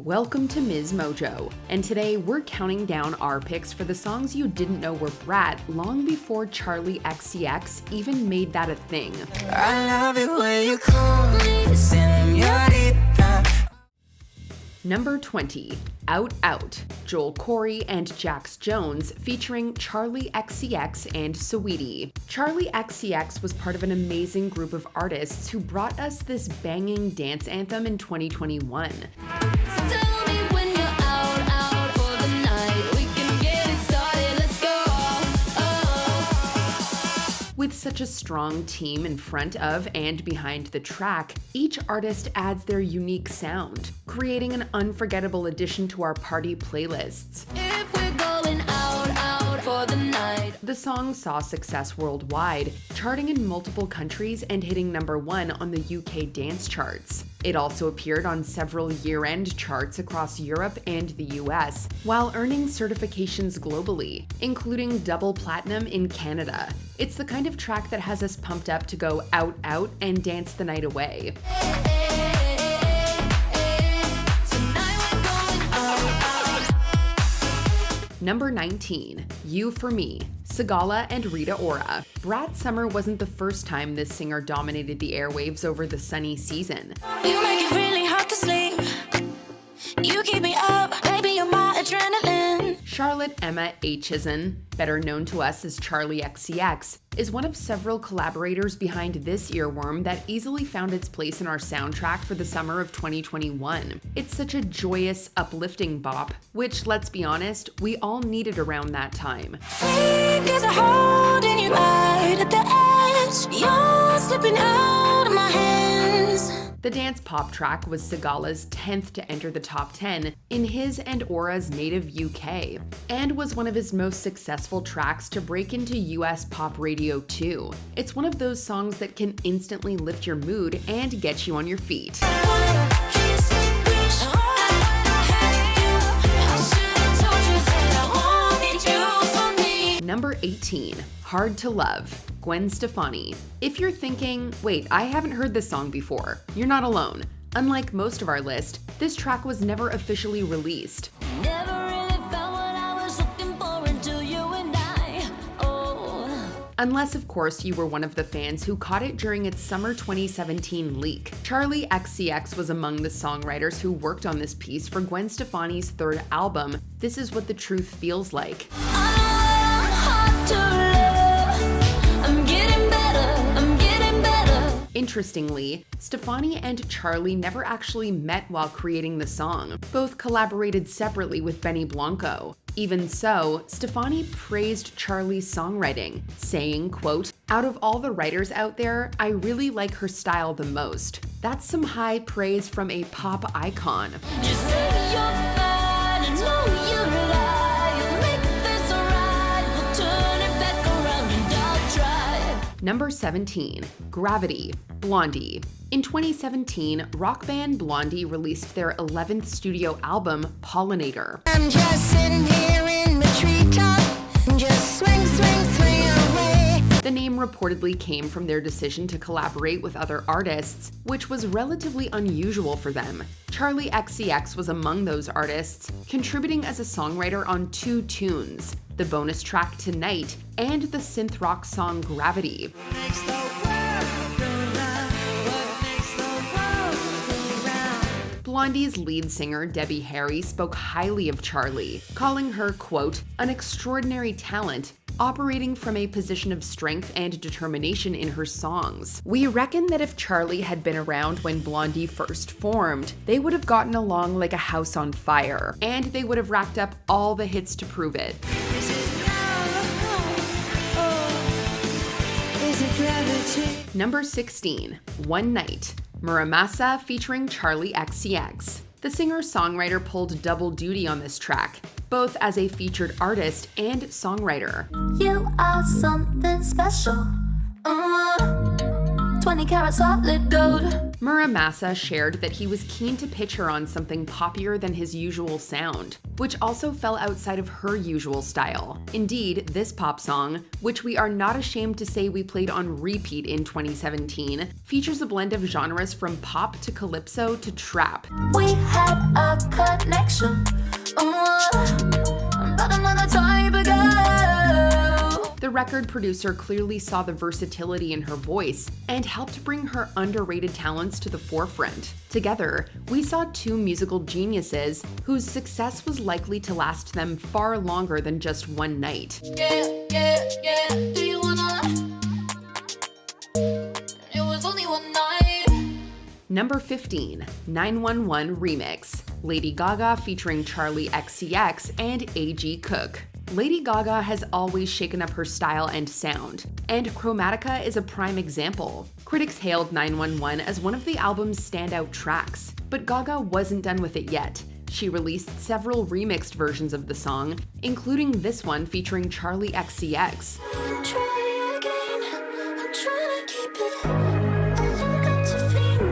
welcome to MsMojo, and today we're counting down our picks for the songs you didn't know were brat long before Charli XCX even made that a thing. I love it when you call me Senorita. Number 20, Out Out, Joel Corey and Jax Jones featuring Charli XCX and Saweetie. Charli XCX was part of an amazing group of artists who brought us this banging dance anthem in 2021. With such a strong team in front of and behind the track, each artist adds their unique sound, creating an unforgettable addition to our party playlists. If we're going out for the night. The song saw success worldwide, charting in multiple countries and hitting #1 on the UK dance charts. It also appeared on several year-end charts across Europe and the US, while earning certifications globally, including double platinum in Canada. It's the kind of track that has us pumped up to go out and dance the night away. Number 19, You For Me, Sigala and Rita Ora. Brat Summer wasn't the first time this singer dominated the airwaves over the sunny season. You make it really hard to sleep. You keep me up, baby, you're my adrenaline. Charlotte Emma Aitchison, better known to us as Charli XCX, is one of several collaborators behind this earworm that easily found its place in our soundtrack for the summer of 2021. It's such a joyous, uplifting bop, which, let's be honest, we all needed around that time. Fingers are holding you right at the edge. You're slipping out of my hands. The dance pop track was Sigala's 10th to enter the top 10 in his and Ora's native UK, and was one of his most successful tracks to break into US pop radio too. It's one of those songs that can instantly lift your mood and get you on your feet. Number 18, Hard to Love, Gwen Stefani. If you're thinking, wait, I haven't heard this song before, you're not alone. Unlike most of our list, this track was never officially released. Never really found what I was looking for until you and I. Oh. Unless, of course, you were one of the fans who caught it during its summer 2017 leak. Charli XCX was among the songwriters who worked on this piece for Gwen Stefani's third album, This Is What the Truth Feels Like. Interestingly, Stefani and Charli never actually met while creating the song. Both collaborated separately with Benny Blanco. Even so, Stefani praised Charli's songwriting, saying, quote, "Out of all the writers out there, I really like her style the most." That's some high praise from a pop icon. Just say you're fine and know you're alive. Make this alright. We'll turn it back around and I'll try. Number 17, Gravity, Blondie. In 2017, rock band Blondie released their 11th studio album, Pollinator. I'm just sitting here in the treetop, just swing away. The name reportedly came from their decision to collaborate with other artists, which was relatively unusual for them. Charli XCX was among those artists, contributing as a songwriter on 2 tunes, the bonus track Tonight and the synth rock song Gravity. Blondie's lead singer, Debbie Harry, spoke highly of Charli, calling her, quote, "an extraordinary talent, operating from a position of strength and determination in her songs. We reckon that if Charli had been around when Blondie first formed, they would have gotten along like a house on fire, and they would have racked up all the hits to prove it." Number 16, One Night, Mamasa featuring Charli XCX. The singer-songwriter pulled double duty on this track, both as a featured artist and songwriter. You are something special. 20 karat solid gold. MsMojo shared that he was keen to pitch her on something poppier than his usual sound, which also fell outside of her usual style. Indeed, this pop song, which we are not ashamed to say we played on repeat in 2017, features a blend of genres from pop to calypso to trap. We had a connection, but another time ago. The record producer clearly saw the versatility in her voice and helped bring her underrated talents to the forefront. Together, we saw two musical geniuses whose success was likely to last them far longer than just one night. Yeah, do you wanna? It was only one night. Number 15, 911 Remix. Lady Gaga featuring Charli XCX and A.G. Cook. Lady Gaga has always shaken up her style and sound, and Chromatica is a prime example. Critics hailed 911 as one of the album's standout tracks, but Gaga wasn't done with it yet. She released several remixed versions of the song, including this one featuring Charli XCX. Try again. I'm trying to keep it. I got to feel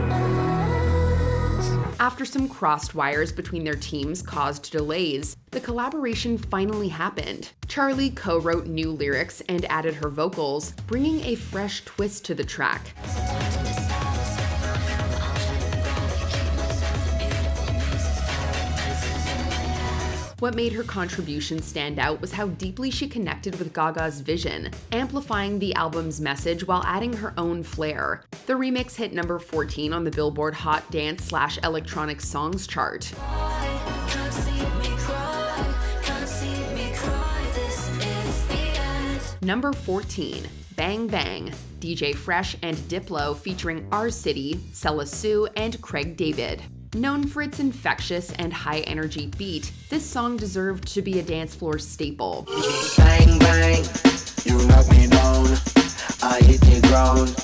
us. After some crossed wires between their teams caused delays, the collaboration finally happened. Charli co-wrote new lyrics and added her vocals, bringing a fresh twist to the track. What made her contribution stand out was how deeply she connected with Gaga's vision, amplifying the album's message while adding her own flair. The remix hit number 14 on the Billboard Hot Dance/Electronic Songs chart. Can't see me cry. This is the end. Number 14, Bang Bang, DJ Fresh and Diplo featuring R City, Sella Sue, and Craig David. Known for its infectious and high-energy beat, this song deserved to be a dance floor staple. Bang bang, you knock me down. I hit the ground.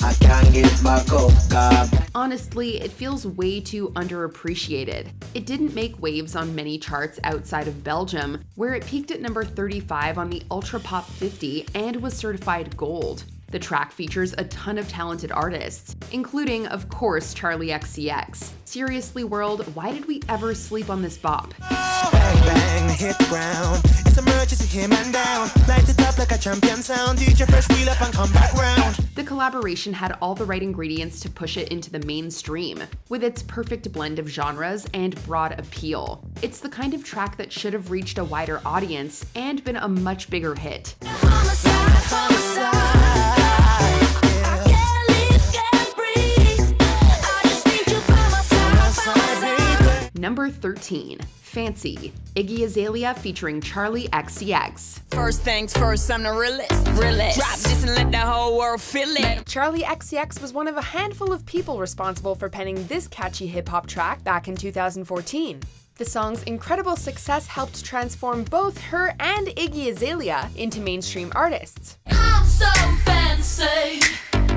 I can't get back up. Honestly, it feels way too underappreciated. It didn't make waves on many charts outside of Belgium, where it peaked at number 35 on the Ultra Pop 50 and was certified gold. The track features a ton of talented artists, including, of course, Charli XCX. Seriously, world, why did we ever sleep on this bop? Bang bang, hit the ground. It's emergency, hit man down. Light it up like a champion sound. DJ Fresh wheel up and come back round. The collaboration had all the right ingredients to push it into the mainstream, with its perfect blend of genres and broad appeal. It's the kind of track that should have reached a wider audience and been a much bigger hit. Number 13, Fancy, Iggy Azalea featuring Charli XCX. First things first, I'm the realest. Drop this and let the whole world feel it. Charli XCX was one of a handful of people responsible for penning this catchy hip-hop track back in 2014. The song's incredible success helped transform both her and Iggy Azalea into mainstream artists. I'm so fancy.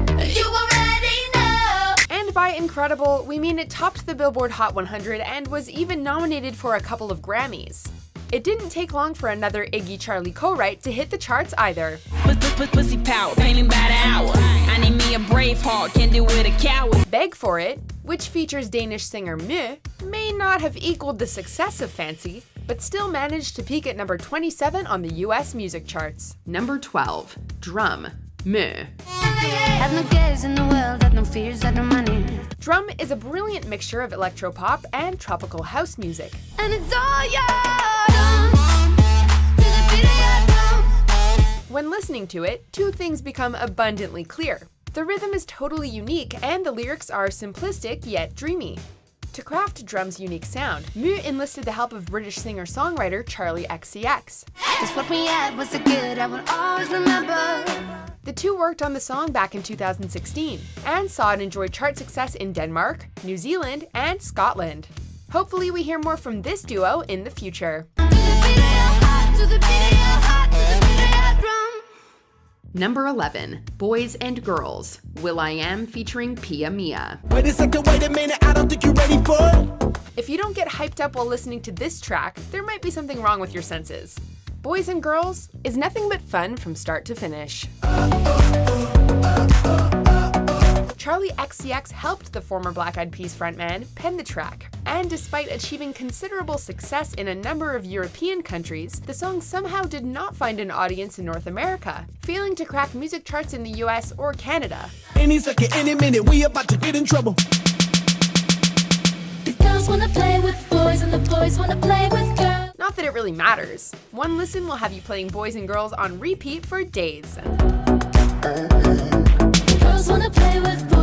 You already know. And by incredible, we mean it topped the Billboard Hot 100 and was even nominated for a couple of Grammys. It didn't take long for another Iggy Charli co-write to hit the charts either. Pussy power, painting by the hour. I need me a brave heart, can't do with a coward. Beg For It, which features Danish singer MsMojo, may not have equaled the success of Fancy, but still managed to peak at number 27 on the US music charts. Number 12, Drum, MsMojo. Had no cares in the world, had no fears, had no money. Drum is a brilliant mixture of electropop and tropical house music. And it's all yours. When listening to it, two things become abundantly clear. The rhythm is totally unique and the lyrics are simplistic yet dreamy. To craft Drum's unique sound, MsMojo enlisted the help of British singer-songwriter Charli XCX. Just what we had was so good, I will always remember. The two worked on the song back in 2016 and saw it enjoy chart success in Denmark, New Zealand, and Scotland. Hopefully we hear more from this duo in the future. Number 11, Boys and Girls, will.i.am featuring Pia Mia. Wait a minute, I don't think you're ready for it. If you don't get hyped up while listening to this track, there might be something wrong with your senses. Boys and Girls is nothing but fun from start to finish. Charli XCX helped the former Black Eyed Peas frontman pen the track. And despite achieving considerable success in a number of European countries, the song somehow did not find an audience in North America, failing to crack music charts in the US or Canada. Any second, any minute, we about to get in trouble. The girls wanna play with boys and the boys wanna play with girls. Not that it really matters. One listen will have you playing Boys and Girls on repeat for days. The girls wanna play with boys.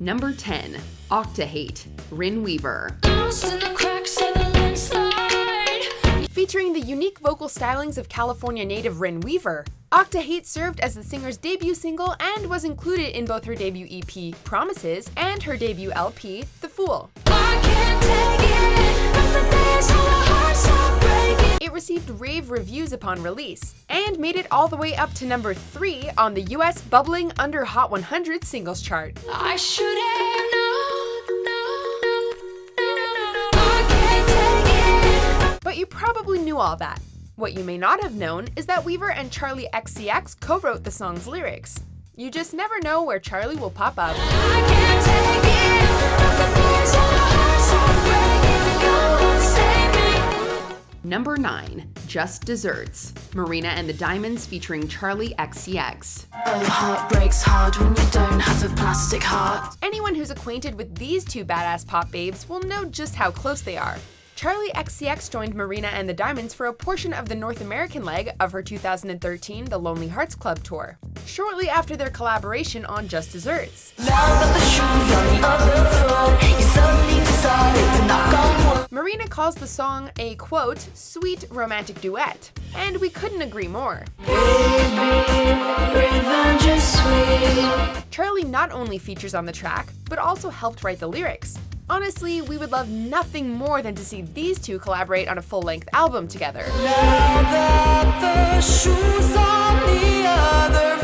Number 10. Octahate, Rin Weaver. Lost in the cracks of the landslide. Featuring the unique vocal stylings of California native Rin Weaver, Octahate served as the singer's debut single and was included in both her debut EP, Promises, and her debut LP, The Fool. I can't take it. From the days when our hearts are breaking. It received rave reviews upon release, and made it all the way up to number 3 on the US bubbling under Hot 100 singles chart. I should have known. I can't take it. But you probably knew all that. What you may not have known is that Weaver and Charli XCX co-wrote the song's lyrics. You just never know where Charli will pop up. I can't take it. From the days when our hearts are breaking. You won't save me. Number 9. Just Desserts, Marina and the Diamonds featuring Charli XCX. Oh, heart breaks hard when you don't have a plastic heart. Anyone who's acquainted with these two badass pop babes will know just how close they are. Charli XCX joined Marina and the Diamonds for a portion of the North American leg of her 2013 The Lonely Hearts Club tour, shortly after their collaboration on Just Desserts. Now that the shoes on the other foot, you suddenly decided to knock on wood. Marina calls the song a, quote, sweet romantic duet, and we couldn't agree more. Revenge is sweet. Charli not only features on the track, but also helped write the lyrics. Honestly, we would love nothing more than to see these two collaborate on a full-length album together. Now that the shoes on the other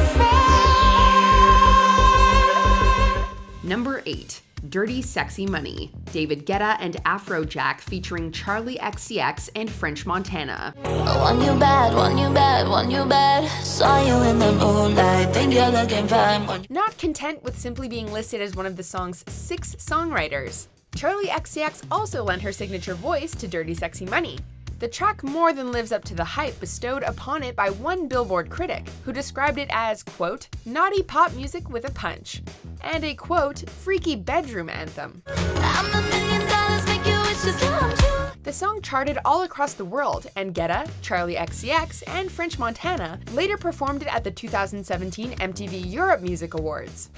foot. Number 8. Dirty Sexy Money, David Guetta and Afrojack featuring Charli XCX and French Montana. Want you bad, want you bad, want you bad. Saw you in the moonlight, think you're looking fine. Not content with simply being listed as one of the song's 6 songwriters, Charli XCX also lent her signature voice to Dirty Sexy Money. The track more than lives up to the hype bestowed upon it by one Billboard critic, who described it as, quote, naughty pop music with a punch, and a, quote, freaky bedroom anthem. I'm $1 million, make you wish just come true. The song charted all across the world, and Guetta, Charli XCX, and French Montana later performed it at the 2017 MTV Europe Music Awards.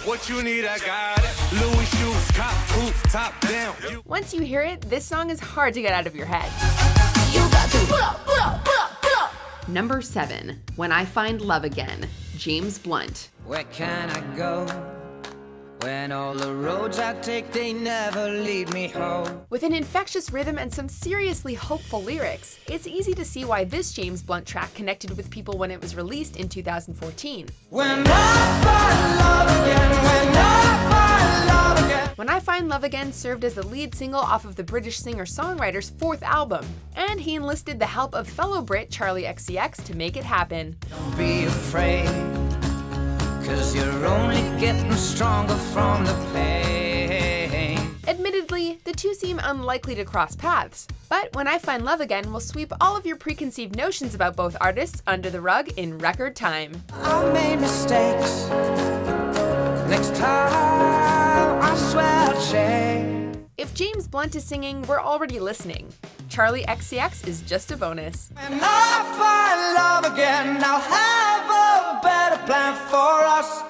What you need, I got it. Louis shoes, cop, coupe, top down. Once you hear it, this song is hard to get out of your head. You got to pull up, pull up, pull up, pull up. Number 7. When I Find Love Again, James Blunt. Where can I go when all the roads I take, they never lead me home? With an infectious rhythm and some seriously hopeful lyrics, it's easy to see why this James Blunt track connected with people when it was released in 2014. When I find love again, when I find love again. When I Find Love Again served as the lead single off of the British singer-songwriter's 4th album, and he enlisted the help of fellow Brit Charli XCX to make it happen. Don't be afraid, 'cause you're only getting stronger from the pain. Admittedly, the two seem unlikely to cross paths, but When I Find Love Again will sweep all of your preconceived notions about both artists under the rug in record time. I made mistakes. Next time, I swear I'll change. If James Blunt is singing, we're already listening. Charli XCX is just a bonus. When I find love again, I'll have a better plan for us.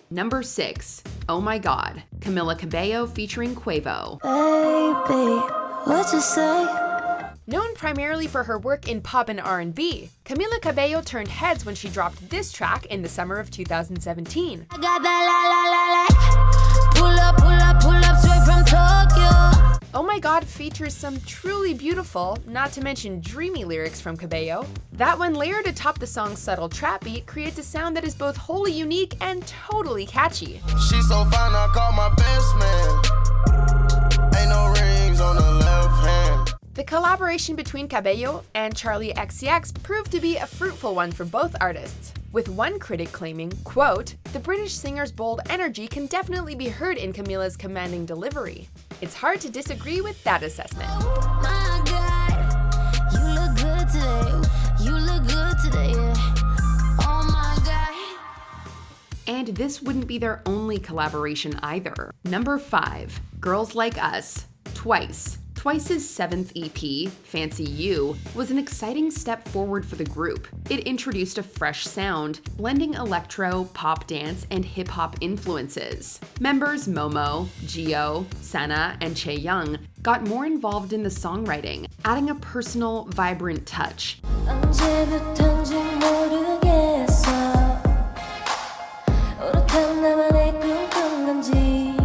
Number 6. Oh My God, Camila Cabello featuring Quavo. Baby, what you say? Known primarily for her work in pop and R&B, Camila Cabello turned heads when she dropped this track in the summer of 2017. I got that la. Pull up straight from Tokyo. Oh My God features some truly beautiful, not to mention dreamy lyrics from Cabello, that when layered atop the song's subtle trap beat creates a sound that is both wholly unique and totally catchy. She's so fine, I call my best man. Ain't no rings on the left hand. The collaboration between Cabello and Charli XCX proved to be a fruitful one for both artists. with one critic claiming, quote, "The British singer's bold energy can definitely be heard in Camila's commanding delivery." It's hard to disagree with that assessment. My God, you look good today. You look good today, yeah. Oh my God. And this wouldn't be their only collaboration either. Number 5, Girls Like Us, Twice. Twice's 7th EP, Fancy You, was an exciting step forward for the group. It introduced a fresh sound, blending electro, pop dance, and hip-hop influences. Members Momo, Gio, Sana, and Chaeyoung got more involved in the songwriting, adding a personal, vibrant touch. 언제부턴지 모르겠어. 오롯한 나만의 꿈꾼 건지.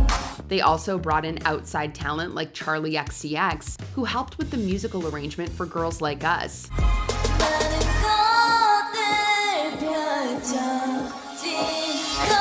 They also brought in outside talent like Charli XCX, who helped with the musical arrangement for Girls Like Us. 많은 것들 펼쳐진 것.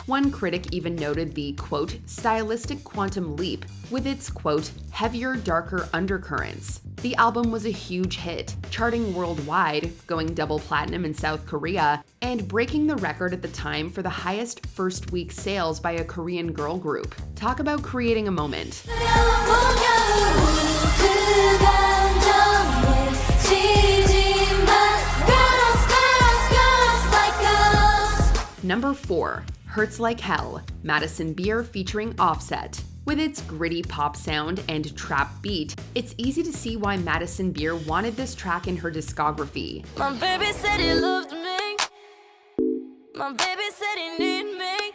One critic even noted the, quote, stylistic quantum leap with its, quote, heavier, darker undercurrents. The album was a huge hit, charting worldwide, going double platinum in South Korea, and breaking the record at the time for the highest first-week sales by a Korean girl group. Talk about creating a moment. Number 4, Hurts Like Hell, Madison Beer featuring Offset. With its gritty pop sound and trap beat, it's easy to see why Madison Beer wanted this track in her discography. My baby said he loved me. My baby said he need me.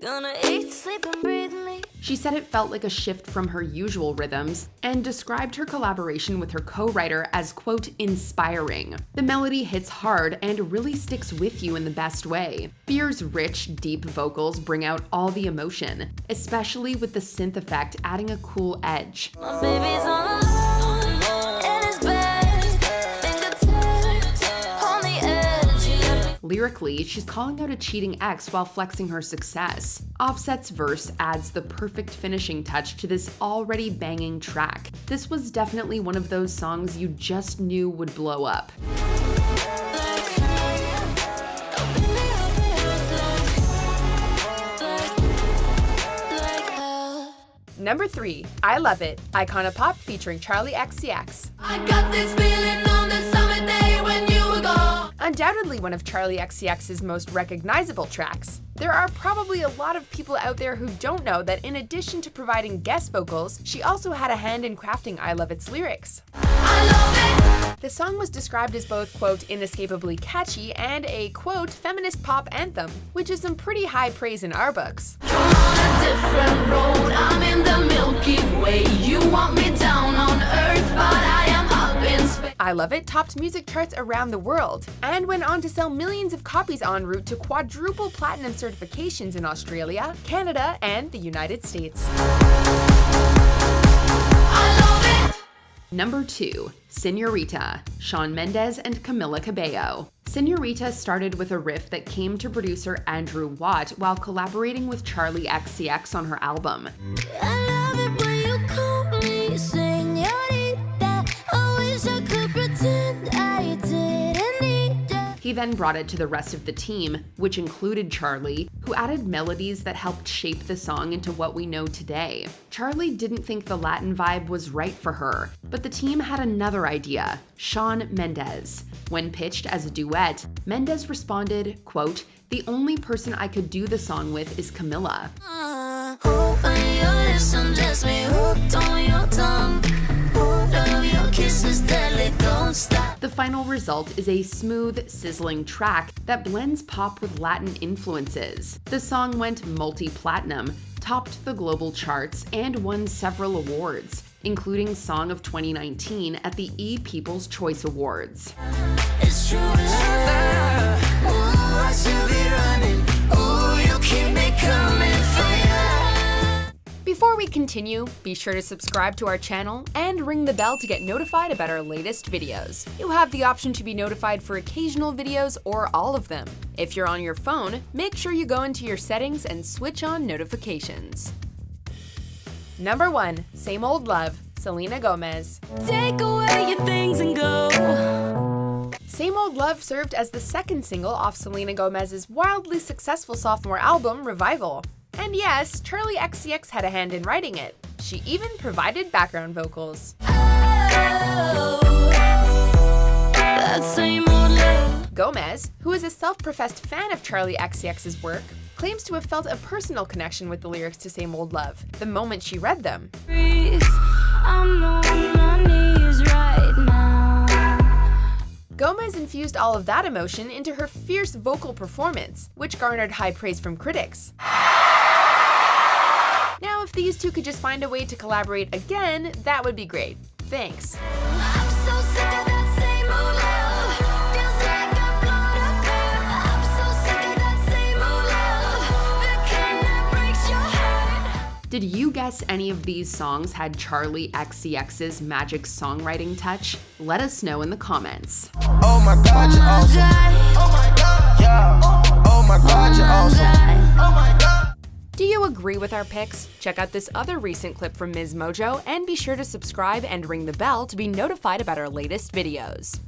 Gonna eat, sleep, and breathe me. She said it felt like a shift from her usual rhythms and described her collaboration with her co-writer as, quote, inspiring. The melody hits hard and really sticks with you in the best way. Beer's rich, deep vocals bring out all the emotion, especially with the synth effect adding a cool edge. My baby's on alone in his bed. Fingertips on the edge. Lyrically, she's calling out a cheating ex while flexing her success. Offset's verse adds the perfect finishing touch to this already banging track. This was definitely one of those songs you just knew would blow up. Number 3, I Love It, Icona Pop featuring Charli XCX. I got this feeling on the summer day when you were gone. Undoubtedly one of Charli XCX's most recognizable tracks. There are probably a lot of people out there who don't know that in addition to providing guest vocals, she also had a hand in crafting I Love It's lyrics. I love it. The song was described as both, quote, inescapably catchy and a, quote, feminist pop anthem, which is some pretty high praise in our books. On a different road, I'm in the Milky Way. You want me down on Earth, but I am up in space. I Love It topped music charts around the world and went on to sell millions of copies en route to quadruple platinum certifications in Australia, Canada, and the United States. I love it. Number 2, Senorita, Shawn Mendes and Camila Cabello. Senorita started with a riff that came to producer Andrew Watt while collaborating with Charli XCX on her album. I love it when you call me Senorita. I wish I could pretend I didn't need it. He then brought it to the rest of the team, which included Charli, who added melodies that helped shape the song into what we know today. Charli didn't think the Latin vibe was right for her, but the team had another idea, Shawn Mendes. When pitched as a duet, Mendes responded, quote, "The only person I could do the song with is Camila." Open your lips, undress me, hooked on your tongue. Love your kisses, deadly, don't stop. The final result is a smooth, sizzling track that blends pop with Latin influences. The song went multi-platinum, topped the global charts, and won several awards, including Song of 2019 at the People's Choice Awards. It's true love. Ooh, I should be running. Ooh, you keep me coming for you. Before we continue, be sure to subscribe to our channel and ring the bell to get notified about our latest videos. You have the option to be notified for occasional videos or all of them. If you're on your phone, make sure you go into your settings and switch on notifications. Number 1, Same Old Love, Selena Gomez. Take away your things and go. Same Old Love served as the second single off Selena Gomez's wildly successful sophomore album, Revival. And yes, Charli XCX had a hand in writing it. She even provided background vocals. Gomez, who is a self-professed fan of Charli XCX's work, claims to have felt a personal connection with the lyrics to Same Old Love the moment she read them. Gomez infused all of that emotion into her fierce vocal performance, which garnered high praise from critics. Now, if these two could just find a way to collaborate again, that would be great. Thanks. Did you guess any of these songs had Charli XCX's magic songwriting touch? Let us know in the comments. Oh my God, you're awesome. Oh my God, yeah. Oh my God, you're awesome. Oh my God. Do you agree with our picks? Check out this other recent clip from MsMojo and be sure to subscribe and ring the bell to be notified about our latest videos.